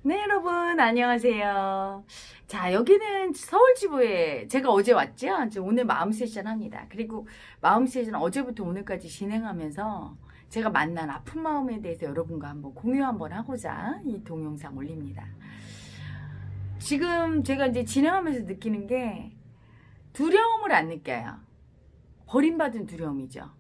네, 여러분, 안녕하세요. 자, 여기는 서울지부에 제가 어제 왔죠? 이제 오늘 마음 세션 합니다. 그리고 마음 세션 어제부터 오늘까지 진행하면서 제가 만난 아픈 마음에 대해서 여러분과 한번 공유 한번 하고자 이 동영상 올립니다. 지금 제가 이제 진행하면서 느끼는 게 두려움을 안 느껴요. 버림받은 두려움이죠.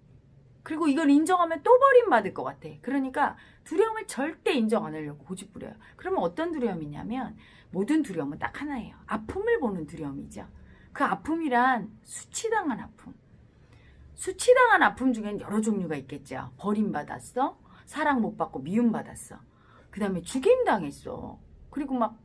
그리고 이걸 인정하면 또 버림받을 것 같아. 그러니까 두려움을 절대 인정 안 하려고 고집부려요. 그러면 어떤 두려움이냐면 모든 두려움은 딱 하나예요. 아픔을 보는 두려움이죠. 그 아픔이란 수치당한 아픔. 수치당한 아픔 중엔 여러 종류가 있겠죠. 버림받았어. 사랑 못 받고 미움받았어. 그 다음에 죽임당했어. 그리고 막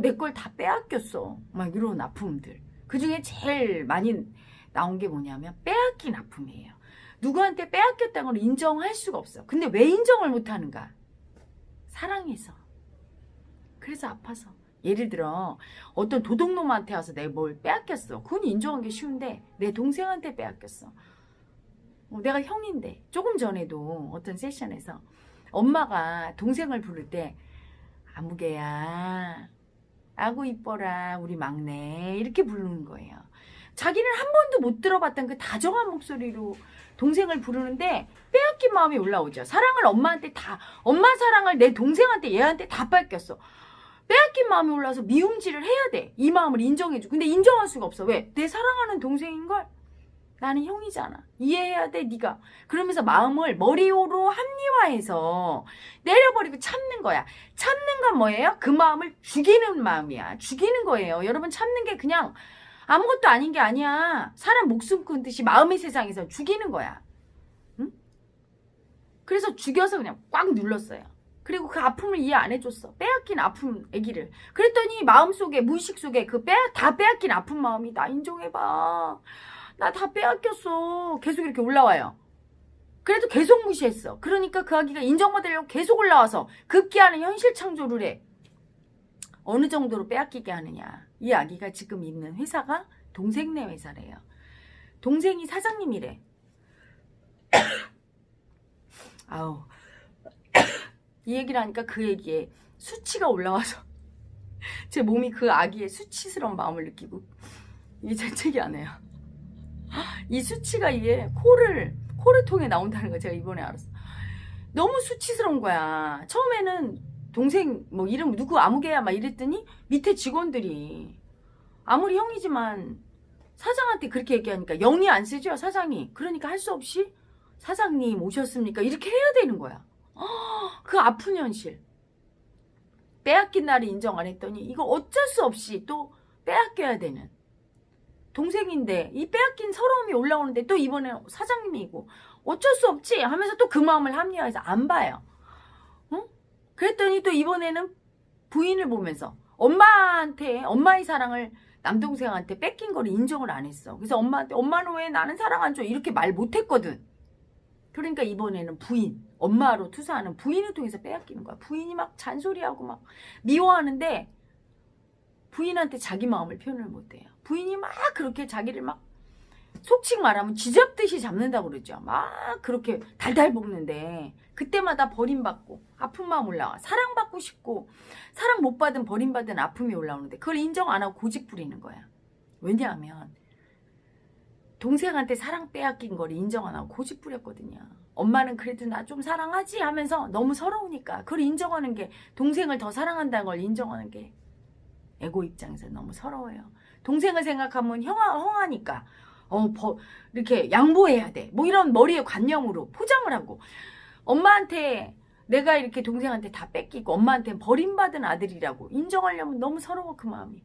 내 걸 다 빼앗겼어. 막 이런 아픔들. 그 중에 제일 많이 나온 게 뭐냐면 빼앗긴 아픔이에요. 누구한테 빼앗겼다는 걸 인정할 수가 없어. 근데 왜 인정을 못하는가? 사랑해서. 그래서 아파서. 예를 들어 어떤 도둑놈한테 와서 내가 뭘 빼앗겼어. 그건 인정하기 쉬운데 내 동생한테 빼앗겼어. 내가 형인데 조금 전에도 어떤 세션에서 엄마가 동생을 부를 때 아무개야 아구 이뻐라 우리 막내 이렇게 부르는 거예요. 자기는 한 번도 못 들어봤던 그 다정한 목소리로 동생을 부르는데 빼앗긴 마음이 올라오죠. 사랑을 엄마한테 엄마 사랑을 내 동생한테 얘한테 다 뺏겼어. 빼앗긴 마음이 올라와서 미움질을 해야 돼. 이 마음을 인정해줘. 근데 인정할 수가 없어. 왜? 내 사랑하는 동생인걸? 나는 형이잖아. 이해해야 돼, 네가. 그러면서 마음을 머리로 합리화해서 내려버리고 참는 거야. 참는 건 뭐예요? 그 마음을 죽이는 마음이야. 죽이는 거예요. 여러분 참는 게 그냥 아무것도 아닌 게 아니야. 사람 목숨 끊듯이 마음의 세상에서 죽이는 거야. 응? 그래서 죽여서 그냥 꽉 눌렀어요. 그리고 그 아픔을 이해 안 해줬어. 빼앗긴 아픔 애기를. 그랬더니 마음속에 무의식 속에 다 빼앗긴 아픈 마음이 나 인정해봐. 나 다 빼앗겼어. 계속 이렇게 올라와요. 그래도 계속 무시했어. 그러니까 그 아기가 인정받으려고 계속 올라와서 급기야는 현실 창조를 해. 어느 정도로 빼앗기게 하느냐. 이 아기가 지금 있는 회사가 동생네 회사래요. 동생이 사장님이래. 아우. 이 얘기를 하니까 그 얘기에 수치가 올라와서 제 몸이 그 아기의 수치스러운 마음을 느끼고 이게 재채기 안 해요. 이 수치가 이게 코를 통해 나온다는 거 제가 이번에 알았어. 너무 수치스러운 거야. 처음에는 동생 뭐 이름 누구 아무개야 막 이랬더니 밑에 직원들이 아무리 형이지만 사장한테 그렇게 얘기하니까 영이 안 쓰죠 사장이. 그러니까 할 수 없이 사장님 오셨습니까 이렇게 해야 되는 거야. 그 아픈 현실. 빼앗긴 날을 인정 안 했더니 이거 어쩔 수 없이 또 빼앗겨야 되는 동생인데 이 빼앗긴 서러움이 올라오는데 또 이번에 사장님이고 어쩔 수 없지 하면서 또 그 마음을 합리화해서 안 봐요. 응? 그랬더니 또 이번에는 부인을 보면서 엄마의 사랑을 남동생한테 뺏긴 걸 인정을 안 했어. 그래서 엄마한테 엄마는 왜 나는 사랑 안 줘? 이렇게 말 못했거든. 그러니까 이번에는 엄마로 투사하는 부인을 통해서 빼앗기는 거야. 부인이 막 잔소리하고 막 미워하는데 부인한테 자기 마음을 표현을 못해요. 부인이 막 그렇게 자기를 막 속칭 말하면 쥐잡듯이 잡는다고 그러죠. 막 그렇게 달달 볶는데 그때마다 버림받고 아픈 마음 올라와. 사랑받고 싶고 사랑 못 받은 버림받은 아픔이 올라오는데 그걸 인정 안 하고 고집 부리는 거야. 왜냐하면 동생한테 사랑 빼앗긴 걸 인정 안 하고 고집 부렸거든요. 엄마는 그래도 나 좀 사랑하지 하면서 너무 서러우니까 그걸 인정하는 게 동생을 더 사랑한다는 걸 인정하는 게 에고 입장에서 너무 서러워요. 동생을 생각하면 형아니까 이렇게 양보해야 돼. 뭐 이런 머리의 관념으로 포장을 하고 엄마한테 내가 이렇게 동생한테 다 뺏기고 엄마한테 버림받은 아들이라고 인정하려면 너무 서러워 그 마음이.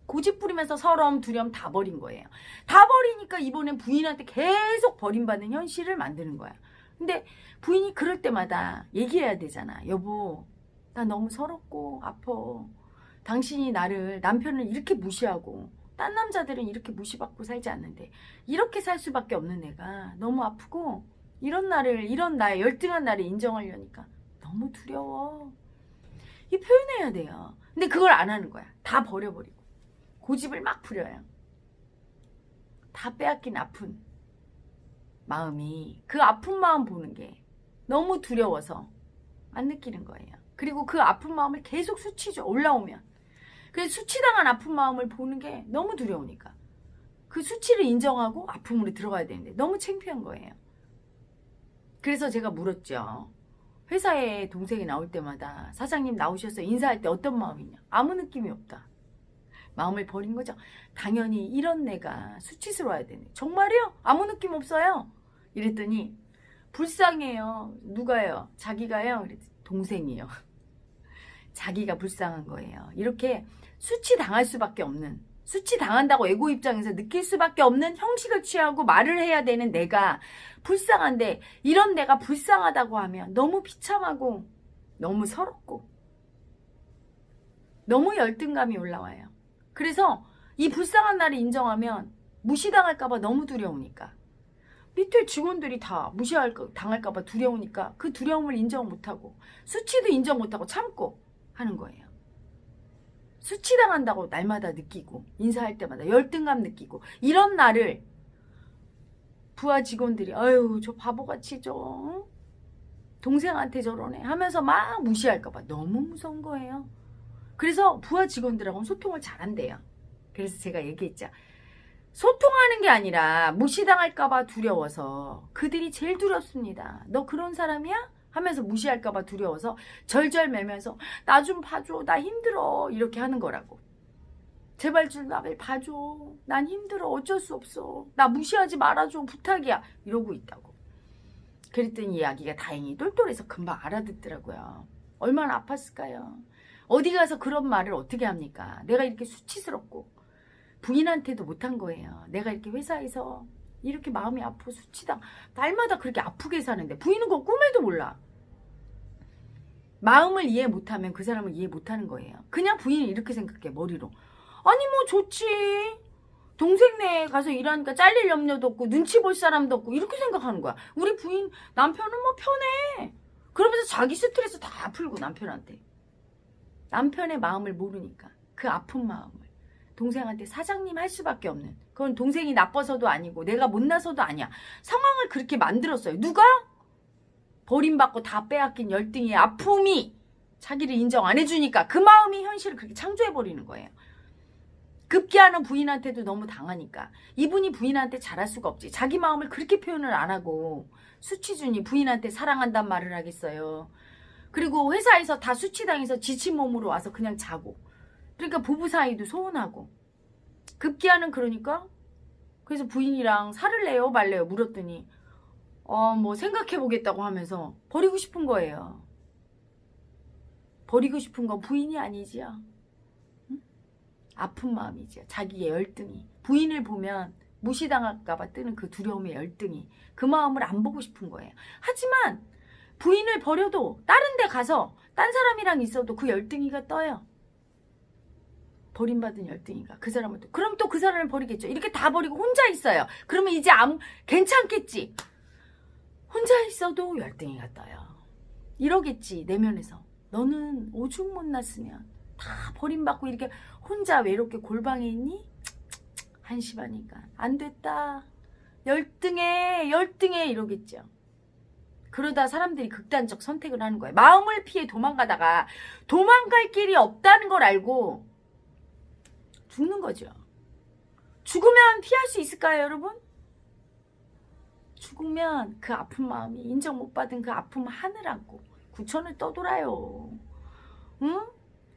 고집 부리면서 서러움, 두려움 다 버린 거예요. 다 버리니까 이번엔 부인한테 계속 버림받는 현실을 만드는 거야. 근데 부인이 그럴 때마다 얘기해야 되잖아. 여보, 나 너무 서럽고 아파. 당신이 남편을 이렇게 무시하고 딴 남자들은 이렇게 무시받고 살지 않는데 이렇게 살 수밖에 없는 내가 너무 아프고 이런 나의 열등한 나를 인정하려니까 너무 두려워. 이 표현해야 돼요. 근데 그걸 안 하는 거야. 다 버려버리고 고집을 막 부려요. 다 빼앗긴 아픈 마음이 그 아픈 마음 보는 게 너무 두려워서 안 느끼는 거예요. 그리고 그 아픈 마음을 계속 수치죠. 올라오면. 그래서 수치당한 아픈 마음을 보는 게 너무 두려우니까. 그 수치를 인정하고 아픔으로 들어가야 되는데 너무 창피한 거예요. 그래서 제가 물었죠. 회사에 동생이 나올 때마다 사장님 나오셔서 인사할 때 어떤 마음이냐. 아무 느낌이 없다. 마음을 버린 거죠. 당연히 이런 내가 수치스러워야 되네. 정말요? 아무 느낌 없어요? 이랬더니 불쌍해요. 누가요? 자기가요? 그랬더니 동생이요. 자기가 불쌍한 거예요. 이렇게 수치당할 수밖에 없는, 수치당한다고 에고 입장에서 느낄 수밖에 없는 형식을 취하고 말을 해야 되는 내가 불쌍한데, 이런 내가 불쌍하다고 하면 너무 비참하고 너무 서럽고 너무 열등감이 올라와요. 그래서 이 불쌍한 나를 인정하면 무시당할까봐 너무 두려우니까, 밑에 직원들이 다 당할까봐 두려우니까 그 두려움을 인정 못하고 수치도 인정 못하고 참고 하는 거예요. 수치당한다고 날마다 느끼고 인사할 때마다 열등감 느끼고, 이런 나를 부하 직원들이 아유 저 바보같이 저 동생한테 저러네 하면서 막 무시할까봐 너무 무서운 거예요. 그래서 부하 직원들하고는 소통을 잘한대요. 그래서 제가 얘기했죠. 소통하는 게 아니라 무시당할까봐 두려워서, 그들이 제일 두렵습니다. 너 그런 사람이야? 하면서 무시할까봐 두려워서 절절매면서 나 좀 봐줘, 나 힘들어, 이렇게 하는 거라고. 제발 좀 나를 봐줘, 난 힘들어, 어쩔 수 없어, 나 무시하지 말아줘, 부탁이야, 이러고 있다고. 그랬더니 이야기가 다행히 똘똘해서 금방 알아듣더라고요. 얼마나 아팠을까요? 어디 가서 그런 말을 어떻게 합니까? 내가 이렇게 수치스럽고 부인한테도 못한 거예요. 내가 이렇게 회사에서 이렇게 마음이 아프고 수치당 날마다 그렇게 아프게 사는데 부인은 그거 꿈에도 몰라. 마음을 이해 못하면 그 사람을 이해 못하는 거예요. 그냥 부인이 이렇게 생각해, 머리로. 아니 뭐 좋지, 동생네 가서 일하니까 잘릴 염려도 없고 눈치 볼 사람도 없고, 이렇게 생각하는 거야. 우리 부인 남편은 뭐 편해. 그러면서 자기 스트레스 다 풀고 남편한테. 남편의 마음을 모르니까 그 아픈 마음을 동생한테 사장님 할 수밖에 없는, 그건 동생이 나빠서도 아니고 내가 못나서도 아니야. 상황을 그렇게 만들었어요. 누가? 버림받고 다 빼앗긴 열등의 아픔이 자기를 인정 안 해주니까 그 마음이 현실을 그렇게 창조해버리는 거예요. 급기야는 부인한테도 너무 당하니까 이분이 부인한테 잘할 수가 없지. 자기 마음을 그렇게 표현을 안 하고 수치주니 부인한테 사랑한단 말을 하겠어요. 그리고 회사에서 다 수치당해서 지친 몸으로 와서 그냥 자고, 그러니까 부부 사이도 소원하고. 급기야는 그러니까 그래서 부인이랑 살을 내요 말래요 물었더니 뭐 생각해보겠다고 하면서 버리고 싶은 거예요. 버리고 싶은 건 부인이 아니지요. 응? 아픈 마음이지요. 자기의 열등이. 부인을 보면 무시당할까봐 뜨는 그 두려움의 열등이, 그 마음을 안 보고 싶은 거예요. 하지만 부인을 버려도 다른 데 가서 딴 사람이랑 있어도 그 열등이가 떠요. 버림받은 열등이가 그 사람을 또, 그럼 또 그 사람을 버리겠죠. 이렇게 다 버리고 혼자 있어요. 그러면 이제 괜찮겠지. 혼자 있어도 열등이가 떠요. 이러겠지 내면에서. 너는 오죽 못났으면 다 버림받고 이렇게 혼자 외롭게 골방에 있니? 한심하니까 안 됐다, 열등해 이러겠죠. 그러다 사람들이 극단적 선택을 하는 거예요. 마음을 피해 도망가다가 도망갈 길이 없다는 걸 알고 죽는 거죠. 죽으면 피할 수 있을까요, 여러분? 죽으면 그 아픈 마음이, 인정 못 받은 그 아픔 하늘 안고 구천을 떠돌아요. 응?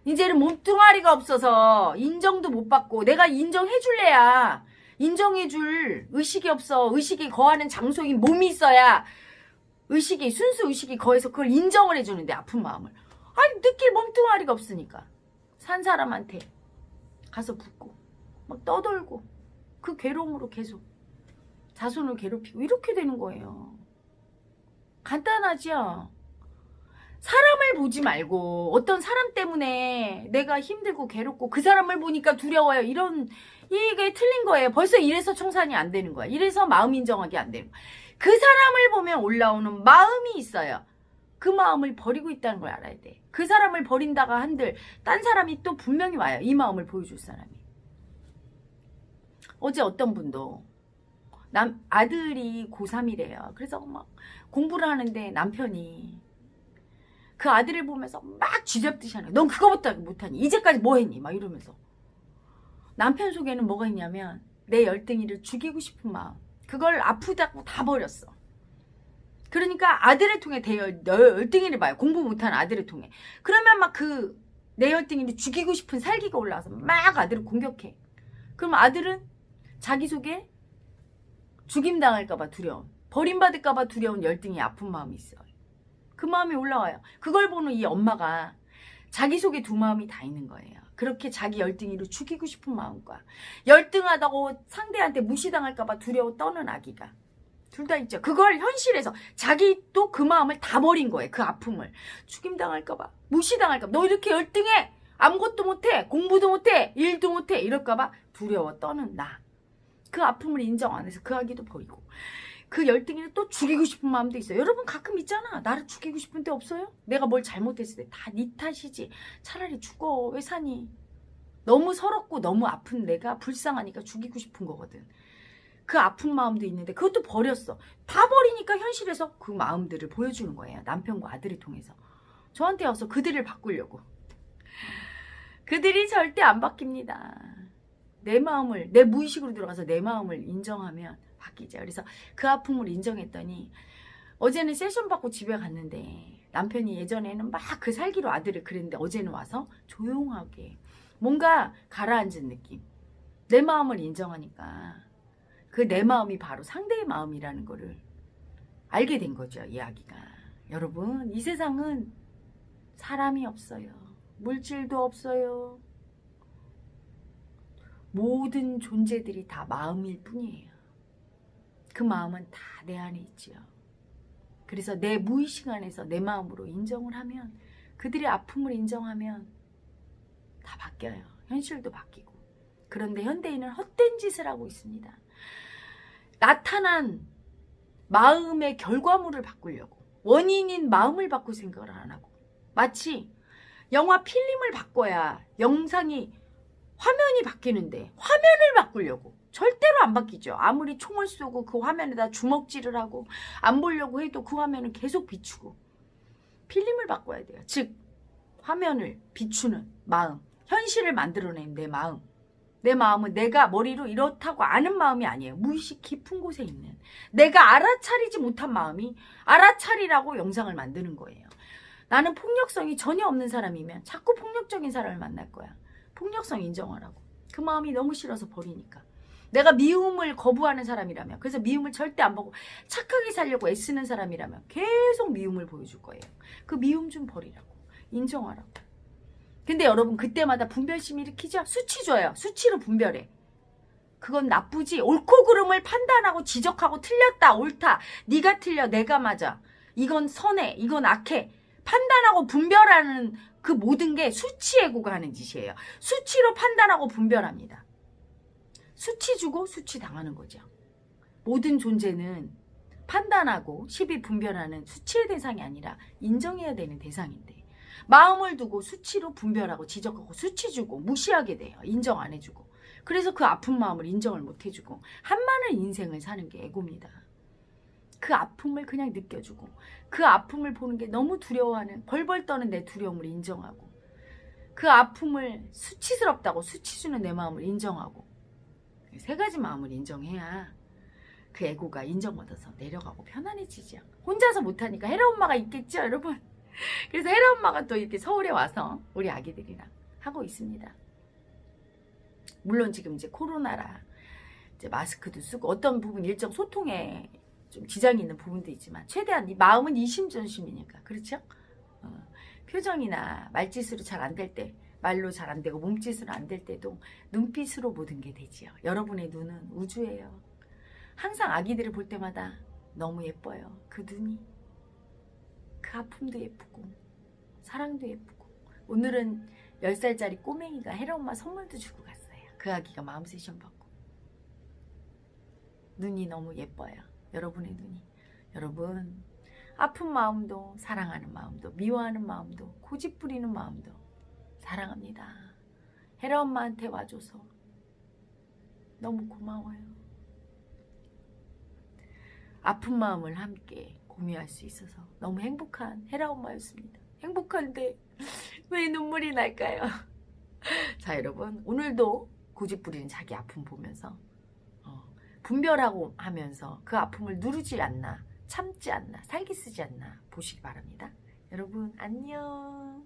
이제는 몸뚱아리가 없어서 인정도 못 받고, 내가 인정해줄래야 인정해줄 의식이 없어. 의식이 거하는 장소인 몸이 있어야 순수 의식이 거해서 그걸 인정을 해주는데, 아픈 마음을 느낄 몸뚱아리가 없으니까 산 사람한테 가서 붙고 막 떠돌고 그 괴로움으로 계속 자손을 괴롭히고 이렇게 되는 거예요. 간단하죠? 사람을 보지 말고 어떤 사람 때문에 내가 힘들고 괴롭고 그 사람을 보니까 두려워요, 이게 틀린 거예요. 벌써 이래서 청산이 안 되는 거야. 이래서 마음 인정하기 안 되는 거야. 그 사람을 보면 올라오는 마음이 있어요. 그 마음을 버리고 있다는 걸 알아야 돼. 그 사람을 버린다가 한들 딴 사람이 또 분명히 와요. 이 마음을 보여줄 사람이. 어제 어떤 분도 아들이 고3이래요. 그래서 막 공부를 하는데 남편이 그 아들을 보면서 막 쥐잡듯이 하는 거야. 넌 그거부터 못하니? 이제까지 뭐 했니? 막 이러면서. 남편 속에는 뭐가 있냐면 내 열등이를 죽이고 싶은 마음. 그걸 아프다고 다 버렸어. 그러니까 아들을 통해 열등이를 봐요. 공부 못하는 아들을 통해. 그러면 막 그 내 열등이를 죽이고 싶은 살기가 올라와서 막 아들을 공격해. 그럼 아들은 자기 속에 죽임당할까봐 두려움, 버림받을까봐 두려운 열등이 아픈 마음이 있어요. 그 마음이 올라와요. 그걸 보는 이 엄마가 자기 속에 두 마음이 다 있는 거예요. 그렇게 자기 열등이를 죽이고 싶은 마음과 열등하다고 상대한테 무시당할까봐 두려워 떠는 아기가 둘 다 있죠. 그걸 현실에서 자기 또 그 마음을 다 버린 거예요. 그 아픔을. 죽임당할까봐, 무시당할까봐. 너 이렇게 열등해? 아무것도 못해? 공부도 못해? 일도 못해? 이럴까봐 두려워 떠는 나. 그 아픔을 인정 안 해서 그 아기도 버리고. 그 열등이를 또 죽이고 싶은 마음도 있어요. 여러분 가끔 있잖아. 나를 죽이고 싶은 때 없어요? 내가 뭘 잘못했을 때 다 네 탓이지. 차라리 죽어. 왜 사니? 너무 서럽고 너무 아픈 내가 불쌍하니까 죽이고 싶은 거거든. 그 아픈 마음도 있는데 그것도 버렸어. 다 버리니까 현실에서 그 마음들을 보여주는 거예요. 남편과 아들을 통해서. 저한테 와서 그들을 바꾸려고. 그들이 절대 안 바뀝니다. 내 마음을, 내 무의식으로 들어가서 내 마음을 인정하면 바뀌죠. 그래서 그 아픔을 인정했더니 어제는 세션 받고 집에 갔는데 남편이 예전에는 막 그 살기로 아들을 그랬는데 어제는 와서 조용하게 뭔가 가라앉은 느낌. 내 마음을 인정하니까 그 내 마음이 바로 상대의 마음이라는 거를 알게 된 거죠. 이야기가. 여러분 이 세상은 사람이 없어요. 물질도 없어요. 모든 존재들이 다 마음일 뿐이에요. 그 마음은 다 내 안에 있지요. 그래서 내 무의식 안에서 내 마음으로 인정을 하면 그들의 아픔을 인정하면 다 바뀌어요. 현실도 바뀌고. 그런데 현대인은 헛된 짓을 하고 있습니다. 나타난 마음의 결과물을 바꾸려고 원인인 마음을 바꿀 생각을 안 하고 마치 영화 필름을 바꿔야 영상이 화면이 바뀌는데 화면을 바꾸려고 절대로 안 바뀌죠. 아무리 총을 쏘고 그 화면에다 주먹질을 하고 안 보려고 해도 그 화면은 계속 비추고 필름을 바꿔야 돼요. 즉 화면을 비추는 마음, 현실을 만들어낸 내 마음. 내 마음은 내가 머리로 이렇다고 아는 마음이 아니에요. 무의식 깊은 곳에 있는 내가 알아차리지 못한 마음이 알아차리라고 영상을 만드는 거예요. 나는 폭력성이 전혀 없는 사람이면 자꾸 폭력적인 사람을 만날 거야. 폭력성 인정하라고. 그 마음이 너무 싫어서 버리니까. 내가 미움을 거부하는 사람이라면, 그래서 미움을 절대 안 보고 착하게 살려고 애쓰는 사람이라면 계속 미움을 보여줄 거예요. 그 미움 좀 버리라고. 인정하라고. 근데 여러분 그때마다 분별심 일으키죠? 수치 줘요. 수치로 분별해. 그건 나쁘지. 옳고 그름을 판단하고 지적하고 틀렸다 옳다. 네가 틀려 내가 맞아. 이건 선해 이건 악해. 판단하고 분별하는 그 모든 게 수치애고가 하는 짓이에요. 수치로 판단하고 분별합니다. 수치 주고 수치 당하는 거죠. 모든 존재는 판단하고 시비 분별하는 수치의 대상이 아니라 인정해야 되는 대상인데 마음을 두고 수치로 분별하고 지적하고 수치 주고 무시하게 돼요. 인정 안 해주고. 그래서 그 아픈 마음을 인정을 못 해주고 한많은 인생을 사는 게 애고입니다. 그 아픔을 그냥 느껴주고 그 아픔을 보는 게 너무 두려워하는 벌벌 떠는 내 두려움을 인정하고 그 아픔을 수치스럽다고 수치 주는 내 마음을 인정하고 세 가지 마음을 인정해야 그 애고가 인정받아서 내려가고 편안해지죠. 혼자서 못하니까 헤라 엄마가 있겠죠 여러분. 그래서 헤라 엄마가 또 이렇게 서울에 와서 우리 아기들이랑 하고 있습니다. 물론 지금 이제 코로나라 이제 마스크도 쓰고 어떤 부분 일정 소통에 좀 지장이 있는 부분도 있지만 최대한 이 마음은 이심전심이니까 그렇죠? 표정이나 말짓으로 잘 안 될 때 말로 잘 안 되고 몸짓으로 안 될 때도 눈빛으로 모든 게 되지요. 여러분의 눈은 우주예요. 항상 아기들을 볼 때마다 너무 예뻐요. 그 눈이. 그 아픔도 예쁘고 사랑도 예쁘고 오늘은 10살짜리 꼬맹이가 헤라 엄마 선물도 주고 갔어요. 그 아기가 마음 세션 받고 눈이 너무 예뻐요. 여러분의 눈이. 여러분 아픈 마음도 사랑하는 마음도 미워하는 마음도 고집 부리는 마음도 사랑합니다. 헤라 엄마한테 와줘서 너무 고마워요. 아픈 마음을 함께 공유할 수 있어서 너무 행복한 헤라 엄마였습니다. 행복한데 왜 눈물이 날까요? 자, 여러분, 오늘도 고집부리는 자기 아픔 보면서 분별하고 하면서 그 아픔을 누르지 않나, 참지 않나, 살기 쓰지 않나 보시기 바랍니다. 여러분 안녕.